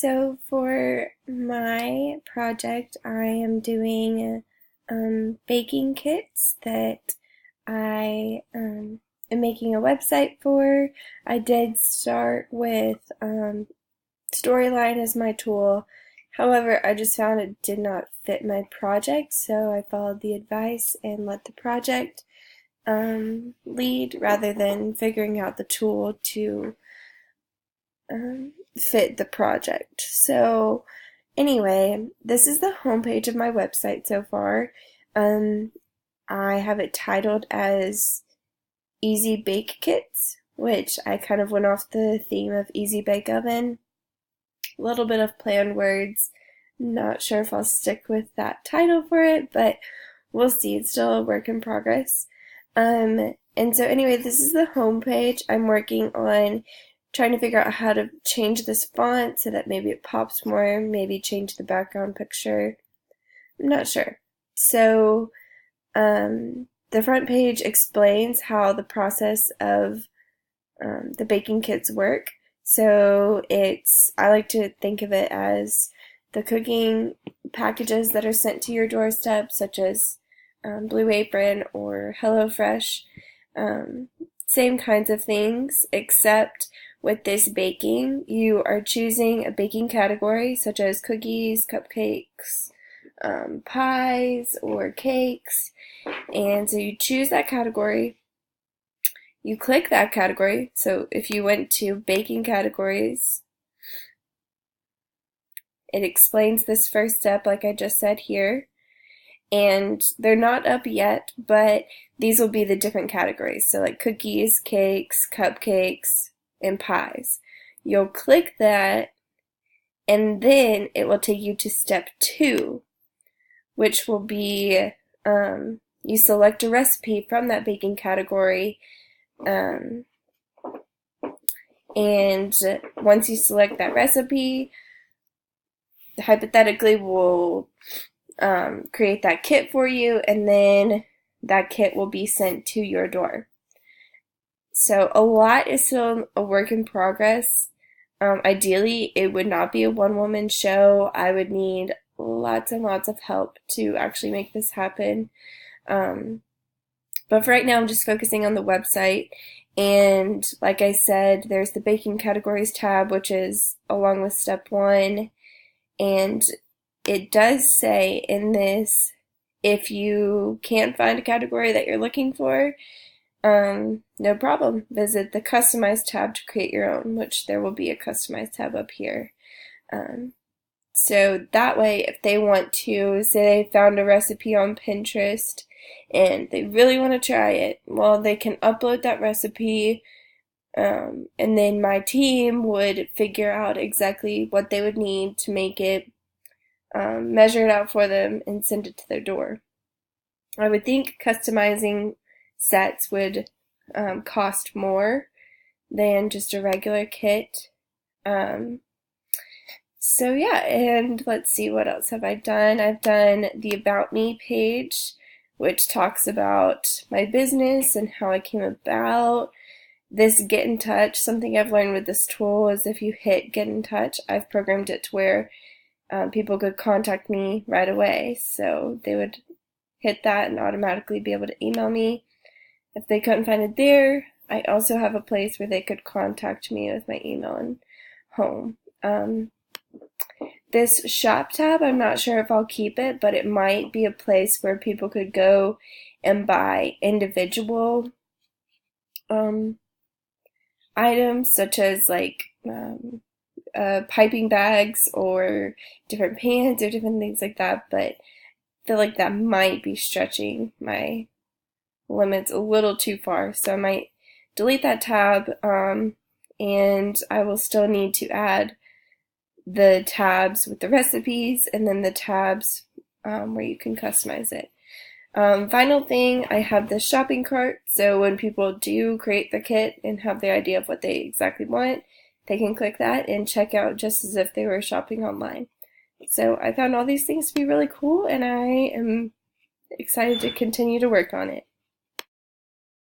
So for my project, I am doing baking kits that I am making a website for. I did start with Storyline as my tool. However, I just found it did not fit my project, so I followed the advice and let the project lead rather than figuring out the tool to fit the project. So anyway, this is the homepage of my website so far. Um, I have it titled as Easy Bake Kits, which I kind of went off the theme of Easy Bake Oven. A little bit of play on words. Not sure if I'll stick with that title for it, but we'll see. It's still a work in progress. And so anyway, this is the homepage. I'm working on trying to figure out how to change this font so that maybe it pops more, maybe change the background picture. I'm not sure. So the front page explains how the process of the baking kits work. So I like to think of it as the cooking packages that are sent to your doorstep, such as Blue Apron or HelloFresh. Same kinds of things, except with this baking, you are choosing a baking category such as cookies, cupcakes, pies, or cakes. And so you choose that category, you click that category. So if you went to baking categories, it explains this first step like I just said here. And they're not up yet, but these will be the different categories. So like cookies, cakes, cupcakes, and pies. You'll click that, and then it will take you to step 2, which will be you select a recipe from that baking category, and once you select that recipe, hypothetically we'll create that kit for you, and then that kit will be sent to your door. So a lot is still a work in progress. Ideally, it would not be a one-woman show. I would need lots and lots of help to actually make this happen. But for right now, I'm just focusing on the website. And like I said, there's the baking categories tab, which is along with step 1. And it does say in this, if you can't find a category that you're looking for, no problem. Visit the Customize tab to create your own, which there will be a Customize tab up here. So that way, if they want to, say they found a recipe on Pinterest and they really want to try it, well, they can upload that recipe, and then my team would figure out exactly what they would need to make it, measure it out for them, and send it to their door. I would think customizing sets would cost more than just a regular kit. So yeah, and let's see, what else have I done? I've done the About Me page, which talks about my business and how I came about. This Get in Touch, something I've learned with this tool is if you hit Get in Touch, I've programmed it to where people could contact me right away. So they would hit that and automatically be able to email me. If they couldn't find it there, I also have a place where they could contact me with my email and home. This shop tab, I'm not sure if I'll keep it, but it might be a place where people could go and buy individual items, such as like piping bags or different pans or different things like that, but I feel like that might be stretching my limits a little too far, so I might delete that tab, and I will still need to add the tabs with the recipes and then the tabs where you can customize it. Final thing, I have the shopping cart, so when people do create the kit and have the idea of what they exactly want, they can click that and check out just as if they were shopping online. So I found all these things to be really cool, and I am excited to continue to work on it.